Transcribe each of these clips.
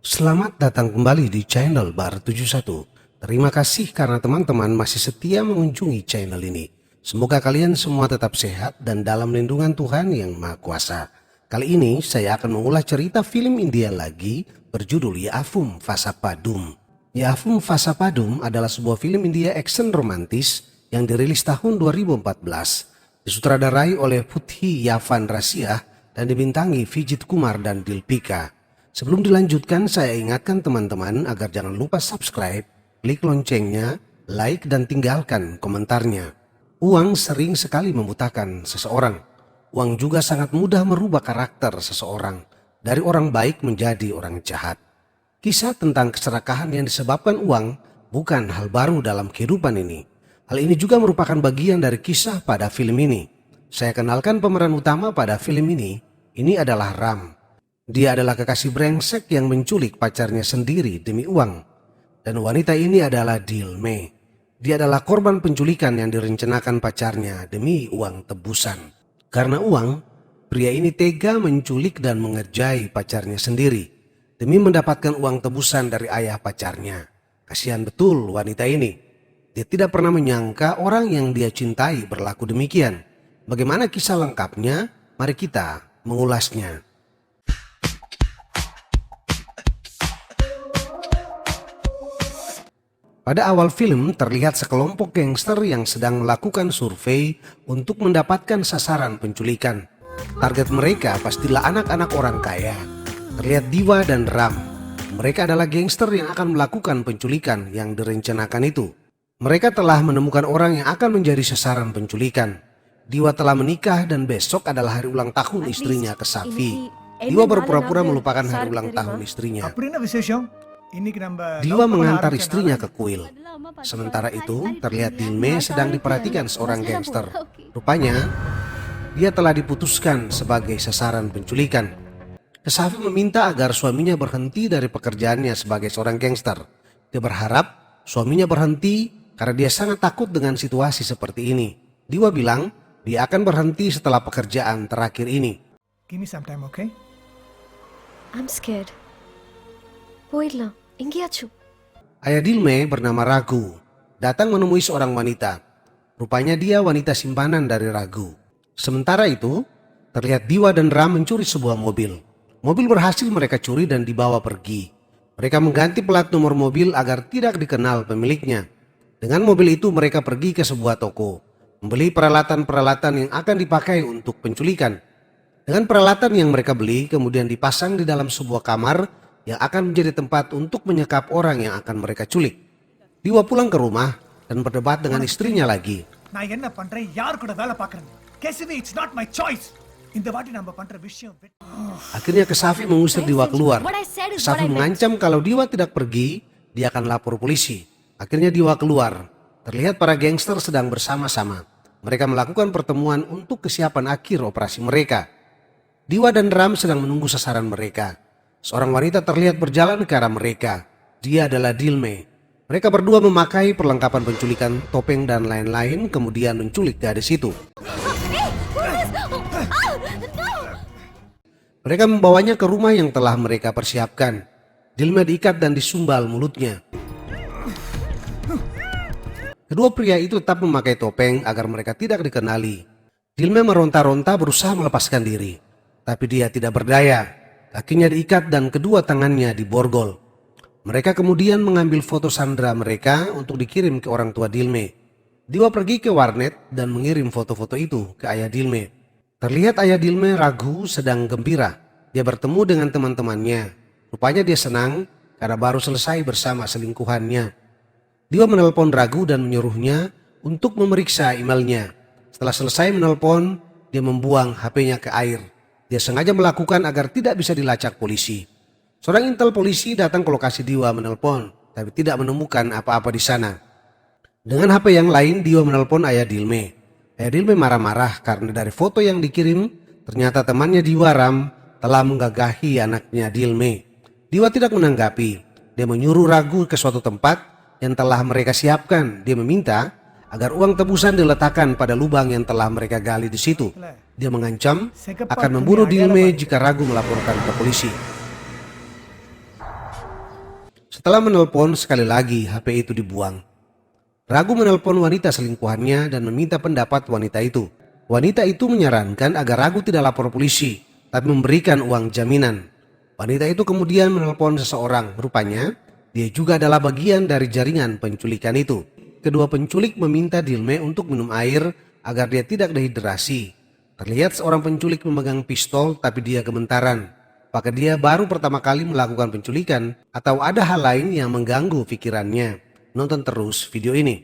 Selamat datang kembali di channel Bar 71. Terima kasih karena teman-teman masih setia mengunjungi channel ini. Semoga kalian semua tetap sehat dan dalam lindungan Tuhan yang Maha Kuasa. Kali ini saya akan mengulas cerita film India lagi berjudul Yaafum Vasapadum. Yaafum Vasapadum adalah sebuah film India action romantis yang dirilis tahun 2014. Disutradarai oleh Putri Yavan Rasia dan dibintangi Vijit Kumar dan Dilpika. Sebelum dilanjutkan, saya ingatkan teman-teman agar jangan lupa subscribe, klik loncengnya, like, dan tinggalkan komentarnya. Uang sering sekali membutakan seseorang. Uang juga sangat mudah merubah karakter seseorang dari orang baik menjadi orang jahat. Kisah tentang keserakahan yang disebabkan uang bukan hal baru dalam kehidupan ini. Hal ini juga merupakan bagian dari kisah pada film ini. Saya kenalkan pemeran utama pada film ini. Ini adalah Ram. Dia adalah kekasih brengsek yang menculik pacarnya sendiri demi uang. Dan wanita ini adalah Dilme. Dia adalah korban penculikan yang direncanakan pacarnya demi uang tebusan. Karena uang, pria ini tega menculik dan mengerjai pacarnya sendiri demi mendapatkan uang tebusan dari ayah pacarnya. Kasihan betul wanita ini. Dia tidak pernah menyangka orang yang dia cintai berlaku demikian. Bagaimana kisah lengkapnya? Mari kita mengulasnya. Pada awal film terlihat sekelompok gangster yang sedang melakukan survei untuk mendapatkan sasaran penculikan. Target mereka pastilah anak-anak orang kaya. Terlihat Diva dan Ram. Mereka adalah gangster yang akan melakukan penculikan yang direncanakan itu. Mereka telah menemukan orang yang akan menjadi sasaran penculikan. Diva telah menikah dan besok adalah hari ulang tahun istrinya ke Safi. Diva berpura-pura melupakan hari ulang tahun istrinya. Diva mengantar istrinya ke kuil. Sementara itu, terlihat Dilme sedang diperhatikan seorang gangster. Rupanya, dia telah diputuskan sebagai sasaran penculikan. Kesafi meminta agar suaminya berhenti dari pekerjaannya sebagai seorang gangster. Dia berharap suaminya berhenti karena dia sangat takut dengan situasi seperti ini. Diva bilang dia akan berhenti setelah pekerjaan terakhir ini. Give me some time, okay? I'm scared. Poidla, ingiachu. Ayah Dilme bernama Ragu datang menemui seorang wanita. Rupanya dia wanita simpanan dari Ragu. Sementara itu, terlihat Diva dan Ram mencuri sebuah mobil. Mobil berhasil mereka curi dan dibawa pergi. Mereka mengganti plat nomor mobil agar tidak dikenal pemiliknya. Dengan mobil itu mereka pergi ke sebuah toko, membeli peralatan-peralatan yang akan dipakai untuk penculikan. Dengan peralatan yang mereka beli kemudian dipasang di dalam sebuah kamar yang akan menjadi tempat untuk menyekap orang yang akan mereka culik. Diva pulang ke rumah dan berdebat dengan istrinya lagi. நான் என்ன பண்றேன் யார் கூட வேலை பார்க்கறேன் கேசிவி it's not my choice இந்த வாட்டி நம்ம பண்ற விஷயம் Akhirnya Kesafi mengusir Diva keluar. Kesafi mengancam kalau Diva tidak pergi, dia akan lapor polisi. Akhirnya Diva keluar. Terlihat para gangster sedang bersama-sama. Mereka melakukan pertemuan untuk kesiapan akhir operasi mereka. Diva dan Ram sedang menunggu sasaran mereka. Seorang wanita terlihat berjalan ke arah mereka. Dia adalah Dilme. Mereka berdua memakai perlengkapan penculikan, topeng dan lain-lain, kemudian menculik gadis itu. Mereka membawanya ke rumah yang telah mereka persiapkan. Dilme diikat dan disumbal mulutnya. Kedua pria itu tetap memakai topeng agar mereka tidak dikenali. Dilme meronta-ronta berusaha melepaskan diri, tapi dia tidak berdaya. Kakinya diikat dan kedua tangannya diborgol. Mereka kemudian mengambil foto sandera mereka untuk dikirim ke orang tua Dilme. Diva pergi ke warnet dan mengirim foto-foto itu ke ayah Dilme. Terlihat ayah Dilme Ragu sedang gembira. Dia bertemu dengan teman-temannya. Rupanya dia senang karena baru selesai bersama selingkuhannya. Diva menelpon Ragu dan menyuruhnya untuk memeriksa emailnya. Setelah selesai menelpon, dia membuang HP-nya ke air. Dia sengaja melakukan agar tidak bisa dilacak polisi. Seorang intel polisi datang ke lokasi Diva menelpon, tapi tidak menemukan apa-apa di sana. Dengan HP yang lain, Diva menelpon ayah Dilme. Ayah Dilme marah-marah karena dari foto yang dikirim, ternyata temannya Diva Ram telah menggagahi anaknya Dilme. Diva tidak menanggapi. Dia menyuruh Ragu ke suatu tempat yang telah mereka siapkan. Dia meminta agar uang tebusan diletakkan pada lubang yang telah mereka gali di situ. Dia mengancam akan membunuh Dilme jika Ragu melaporkan ke polisi. Setelah menelpon sekali lagi, HP itu dibuang. Ragu menelpon wanita selingkuhannya dan meminta pendapat wanita itu. Wanita itu menyarankan agar Ragu tidak lapor polisi, tapi memberikan uang jaminan. Wanita itu kemudian menelpon seseorang. Rupanya, dia juga adalah bagian dari jaringan penculikan itu. Kedua penculik meminta Dilme untuk minum air agar dia tidak dehidrasi. Terlihat seorang penculik memegang pistol, tapi dia gemetaran. Apakah dia baru pertama kali melakukan penculikan atau ada hal lain yang mengganggu pikirannya? Nonton terus video ini.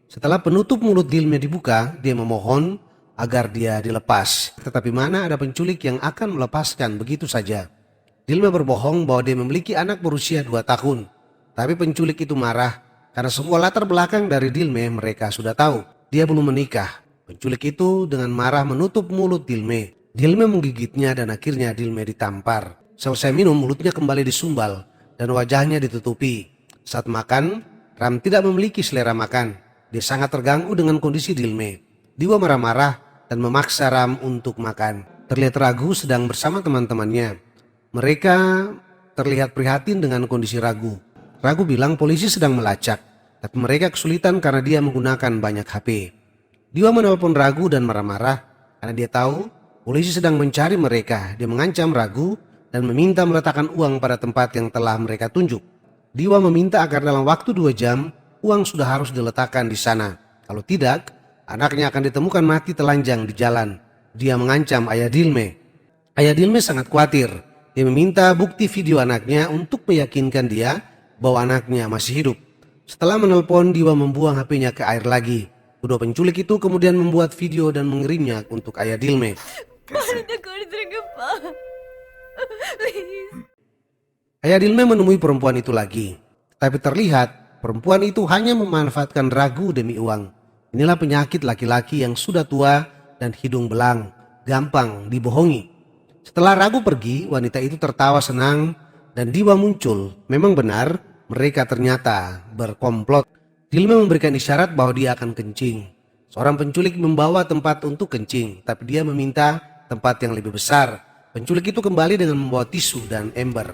Setelah penutup mulut Dilme dibuka, dia memohon agar dia dilepas. Tetapi mana ada penculik yang akan melepaskan begitu saja? Dilme berbohong bahwa dia memiliki anak berusia 2 tahun. Tapi penculik itu marah karena semua latar belakang dari Dilme mereka sudah tahu. Dia belum menikah. Penculik itu dengan marah menutup mulut Dilme. Dilme menggigitnya dan akhirnya Dilme ditampar. Selesai minum, mulutnya kembali disumbal dan wajahnya ditutupi. Saat makan, Ram tidak memiliki selera makan. Dia sangat terganggu dengan kondisi Dilme. Diwa marah-marah dan memaksa Ram untuk makan. Terlihat Ragu sedang bersama teman-temannya. Mereka terlihat prihatin dengan kondisi Ragu. Ragu bilang polisi sedang melacak, tapi mereka kesulitan karena dia menggunakan banyak HP. Diwa menelpon Ragu dan marah-marah karena dia tahu polisi sedang mencari mereka. Dia mengancam Ragu dan meminta meletakkan uang pada tempat yang telah mereka tunjuk. Diwa meminta agar dalam waktu 2 jam uang sudah harus diletakkan di sana. Kalau tidak, anaknya akan ditemukan mati telanjang di jalan. Dia mengancam ayah Dilme. Ayah Dilme sangat khawatir. Dia meminta bukti video anaknya untuk meyakinkan dia bahwa anaknya masih hidup. Setelah menelpon, Diwa membuang HP-nya ke air lagi. Kedua penculik itu kemudian membuat video dan mengirimnya untuk ayah Dilme. Ayah Dilme menemui perempuan itu lagi. Tapi terlihat perempuan itu hanya memanfaatkan Ragu demi uang. Inilah penyakit laki-laki yang sudah tua dan hidung belang, gampang dibohongi. Setelah Ragu pergi, wanita itu tertawa senang dan Diwa muncul. Memang benar, mereka ternyata berkomplot. Dilme memberikan isyarat bahwa dia akan kencing. Seorang penculik membawa tempat untuk kencing, tapi dia meminta tempat yang lebih besar. Penculik itu kembali dengan membawa tisu dan ember.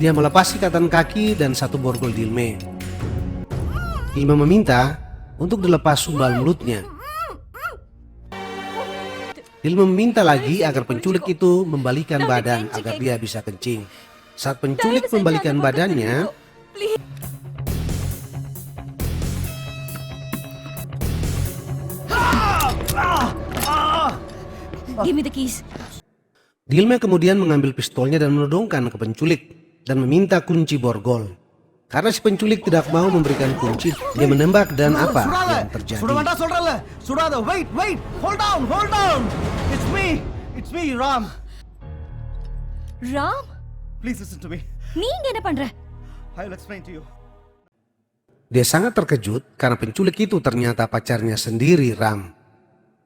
Dia melepas ikatan kaki dan 1 borgol Dilme. Dilme meminta untuk dilepas sumbal mulutnya. Dilme meminta lagi agar penculik itu membalikan badan agar dia bisa kencing. Saat penculik membalikan badannya, Give me the keys. Dilme kemudian mengambil pistolnya dan menodongkan ke penculik dan meminta kunci borgol. Karena si penculik tidak mau memberikan kunci, dia menembak dan apa yang terjadi? Sudada, wait, hold down. It's me, Ram. Ram, Please listen to me. நீங்க என்ன பண்ற? I'll explain to you. Dia sangat terkejut karena penculik itu ternyata pacarnya sendiri, Ram.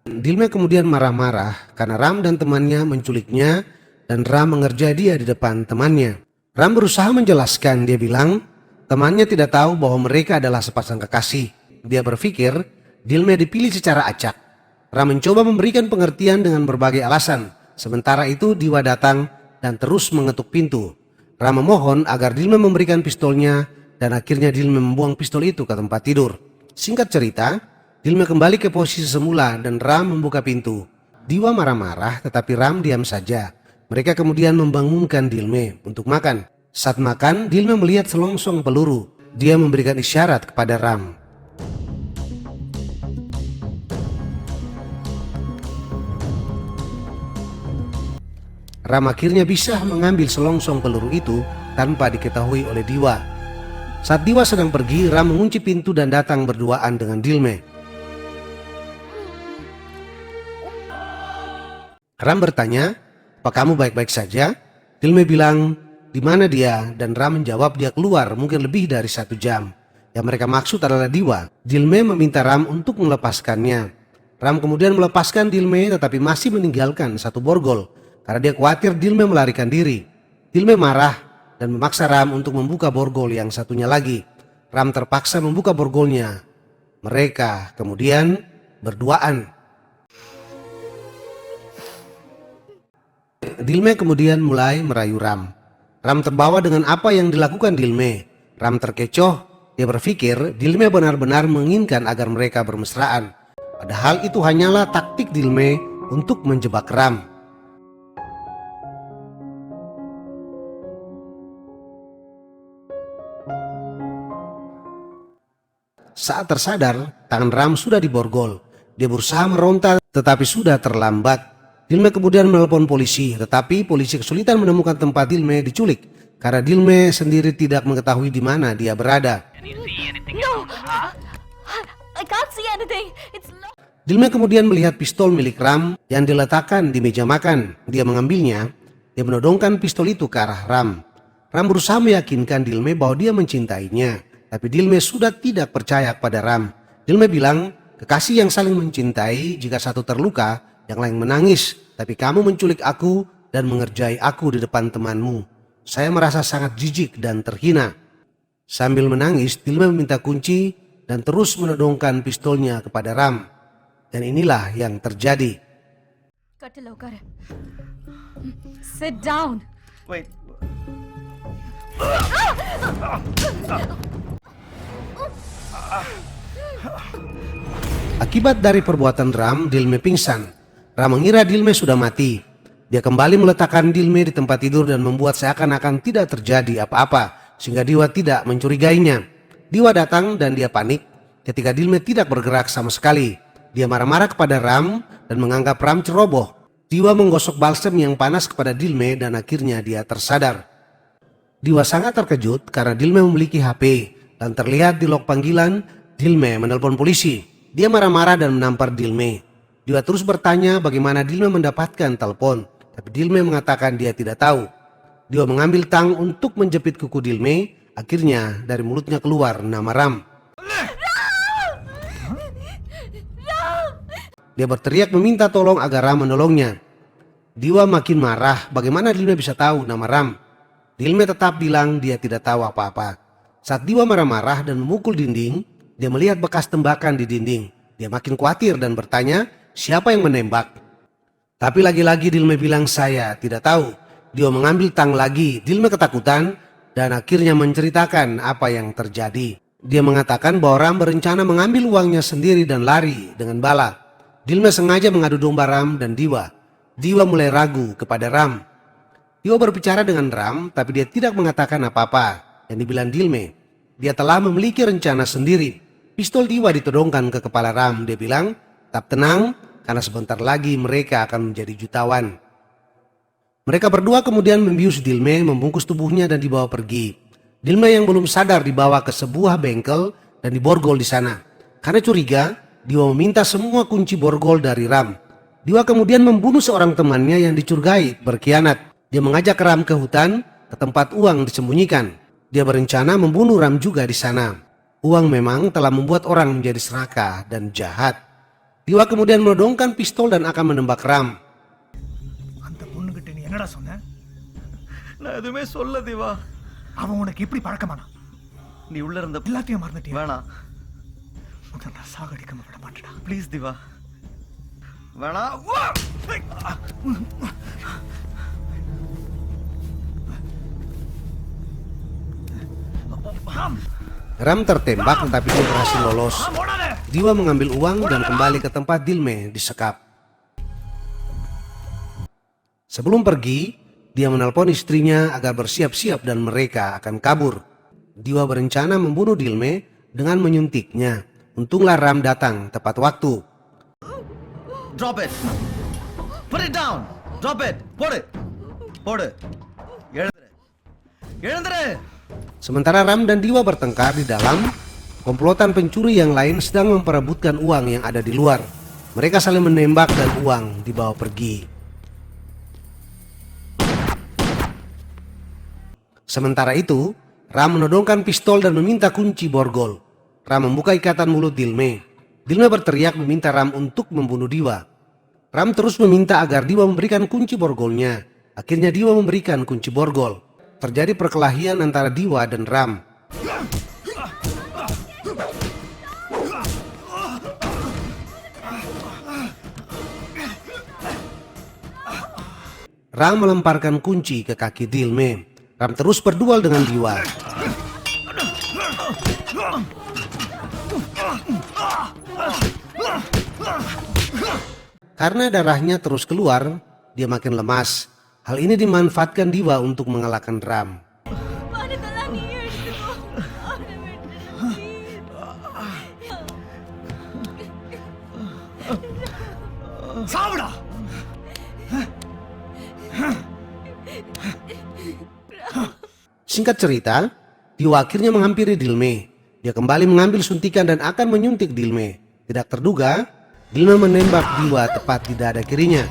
Dilme kemudian marah-marah karena Ram dan temannya menculiknya dan Ram mengerja dia di depan temannya. Ram berusaha menjelaskan, dia bilang temannya tidak tahu bahwa mereka adalah sepasang kekasih. Dia berpikir Dilme dipilih secara acak. Ram mencoba memberikan pengertian dengan berbagai alasan. Sementara itu Diwa datang dan terus mengetuk pintu. Ram memohon agar Dilme memberikan pistolnya dan akhirnya Dilme membuang pistol itu ke tempat tidur. Singkat cerita, Dilme kembali ke posisi semula dan Ram membuka pintu. Diwa marah-marah tetapi Ram diam saja. Mereka kemudian membangunkan Dilme untuk makan. Saat makan, Dilme melihat selongsong peluru. Dia memberikan isyarat kepada Ram. Ram akhirnya bisa mengambil selongsong peluru itu tanpa diketahui oleh Diwa. Saat Diwa sedang pergi, Ram mengunci pintu dan datang berduaan dengan Dilme. Ram bertanya, "Apa kamu baik-baik saja?" Dilme bilang, "Di mana dia?" Dan Ram menjawab dia keluar mungkin lebih dari 1 jam. Yang mereka maksud adalah Diwa. Dilme meminta Ram untuk melepaskannya. Ram kemudian melepaskan Dilme tetapi masih meninggalkan 1 borgol karena dia khawatir Dilme melarikan diri. Dilme marah dan memaksa Ram untuk membuka borgol yang satunya lagi. Ram terpaksa membuka borgolnya. Mereka kemudian berduaan. Dilme kemudian mulai merayu Ram. Ram terbawa dengan apa yang dilakukan Dilme. Ram terkecoh, dia berpikir Dilme benar-benar menginginkan agar mereka bermesraan. Padahal itu hanyalah taktik Dilme untuk menjebak Ram. Saat tersadar, tangan Ram sudah diborgol. Dia berusaha meronta tetapi sudah terlambat. Dilme kemudian menelpon polisi, tetapi polisi kesulitan menemukan tempat Dilme diculik karena Dilme sendiri tidak mengetahui di mana dia berada. No! I can't see anything. It's locked. Dilme kemudian melihat pistol milik Ram yang diletakkan di meja makan. Dia mengambilnya. Dia menodongkan pistol itu ke arah Ram. Ram berusaha meyakinkan Dilme bahwa dia mencintainya. Tapi Dilme sudah tidak percaya pada Ram. Dilme bilang, kekasih yang saling mencintai, jika satu terluka, yang lain menangis. Tapi kamu menculik aku dan mengerjai aku di depan temanmu. Saya merasa sangat jijik dan terhina. Sambil menangis, Dilme meminta kunci dan terus menodongkan pistolnya kepada Ram. Dan inilah yang terjadi. Cut low, kar. Sit down. Wait. Akibat dari perbuatan Ram, Dilme pingsan. Ram mengira Dilme sudah mati. Dia kembali meletakkan Dilme di tempat tidur dan membuat seakan-akan tidak terjadi apa-apa, sehingga Diwa tidak mencurigainya. Diwa datang dan dia panik ketika Dilme tidak bergerak sama sekali. Dia marah-marah kepada Ram dan menganggap Ram ceroboh. Diwa menggosok balsem yang panas kepada Dilme dan akhirnya dia tersadar. Diwa sangat terkejut karena Dilme memiliki HP dan terlihat di log panggilan Dilme menelpon polisi. Dia marah-marah dan menampar Dilme. Diwa terus bertanya bagaimana Dilme mendapatkan telepon, tapi Dilme mengatakan dia tidak tahu. Diwa mengambil tang untuk menjepit kuku Dilme. Akhirnya dari mulutnya keluar nama Ram. Dia berteriak meminta tolong agar Ram menolongnya. Diwa makin marah, bagaimana Dilme bisa tahu nama Ram. Dilme tetap bilang dia tidak tahu apa-apa. Saat Diwa marah-marah dan memukul dinding, dia melihat bekas tembakan di dinding. Dia makin khawatir dan bertanya, siapa yang menembak? Tapi lagi-lagi Dilme bilang saya tidak tahu. Diwa mengambil tang lagi. Dilme ketakutan dan akhirnya menceritakan apa yang terjadi. Dia mengatakan bahwa Ram berencana mengambil uangnya sendiri dan lari dengan bala. Dilme sengaja mengadu domba Ram dan Diwa. Diwa mulai ragu kepada Ram. Diwa berbicara dengan Ram, tapi dia tidak mengatakan apa-apa. Yang dibilang Dilme, dia telah memiliki rencana sendiri. Pistol Diwa ditodongkan ke kepala Ram. Dia bilang, tetap tenang, karena sebentar lagi mereka akan menjadi jutawan. Mereka berdua kemudian membius Dilme, membungkus tubuhnya dan dibawa pergi. Dilme yang belum sadar dibawa ke sebuah bengkel dan diborgol di sana. Karena curiga, Diwa meminta semua kunci borgol dari Ram. Diwa kemudian membunuh seorang temannya yang dicurigai berkhianat. Dia mengajak Ram ke hutan, ke tempat uang disembunyikan. Dia berencana membunuh Ram juga di sana. Uang memang telah membuat orang menjadi serakah dan jahat. Diwa kemudian menodongkan pistol dan akan menembak Ram. அந்த பொண்ணுகிட்ட நீ என்னடா சொன்ன? நான் எதுவுமே சொல்ல திவா. அவன் உனக்கு எப்படி பழக்கமானா? நீ உள்ள இருந்த எல்லாத்தையும் மறந்துட்டியா? வேணாம் உன்னை நான் சாகடிக்காம விட மாட்டேடா. ப்ளீஸ் திவா. வேணாம். Ram tertembak tetapi dia berhasil lolos. Diwa mengambil uang dan kembali ke tempat Dilme disekap. Sebelum pergi, dia menelpon istrinya agar bersiap-siap dan mereka akan kabur. Diwa berencana membunuh Dilme dengan menyuntiknya. Untunglah Ram datang tepat waktu. Drop it. Put it down. Drop it. போடு. போடு. எழுந்துரு. எழுந்துரு. Sementara Ram dan Diwa bertengkar di dalam, komplotan pencuri yang lain sedang memperebutkan uang yang ada di luar. Mereka saling menembak dan uang dibawa pergi. Sementara itu, Ram menodongkan pistol dan meminta kunci borgol. Ram membuka ikatan mulut Dilme. Dilme berteriak meminta Ram untuk membunuh Diwa. Ram terus meminta agar Diwa memberikan kunci borgolnya. Akhirnya Diwa memberikan kunci borgol. Terjadi perkelahian antara Diwa dan Ram. Ram melemparkan kunci ke kaki Dilme. Ram terus berduel dengan Diwa. Karena darahnya terus keluar, dia makin lemas. Hal ini dimanfaatkan Diwa untuk mengalahkan Ram. சாவுடா. Singkat cerita, Diwa akhirnya menghampiri Dilme. Dia kembali mengambil suntikan dan akan menyuntik Dilme. Tidak terduga, Dilme menembak Diwa tepat di dada kirinya.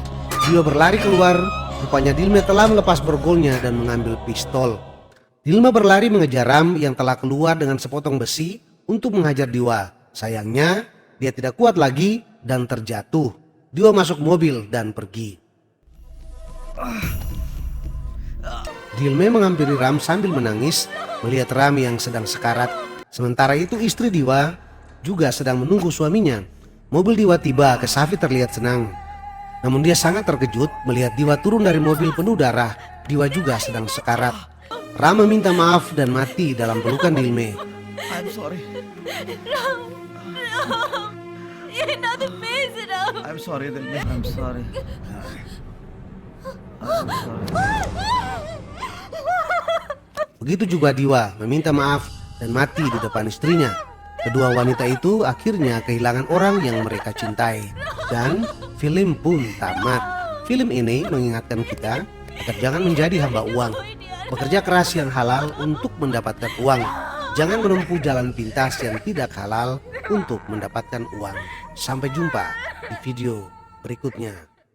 Diwa berlari keluar, rupanya Dilme telah melepas borgolnya dan mengambil pistol. Dilme berlari mengejar Ram yang telah keluar dengan sepotong besi untuk menghajar Diwa. Sayangnya, dia tidak kuat lagi dan terjatuh. Diwa masuk mobil dan pergi. Dilme menghampiri Ram sambil menangis melihat Ram yang sedang sekarat. Sementara itu istri Diwa juga sedang menunggu suaminya. Mobil Diwa tiba, Kesavi terlihat senang. Namun dia sangat terkejut melihat Diwa turun dari mobil penuh darah. Diwa juga sedang sekarat. Ram meminta maaf dan mati dalam pelukan Dilme. I'm sorry. You're not the face enough. I'm sorry, Dilme. I'm sorry. I'm sorry. Begitu juga Diwa meminta maaf dan mati di depan istrinya. Kedua wanita itu akhirnya kehilangan orang yang mereka cintai. Dan film pun tamat. Film ini mengingatkan kita agar jangan menjadi hamba uang. Bekerja keras yang halal untuk mendapatkan uang. Jangan menempuh jalan pintas yang tidak halal untuk mendapatkan uang. Sampai jumpa di video berikutnya.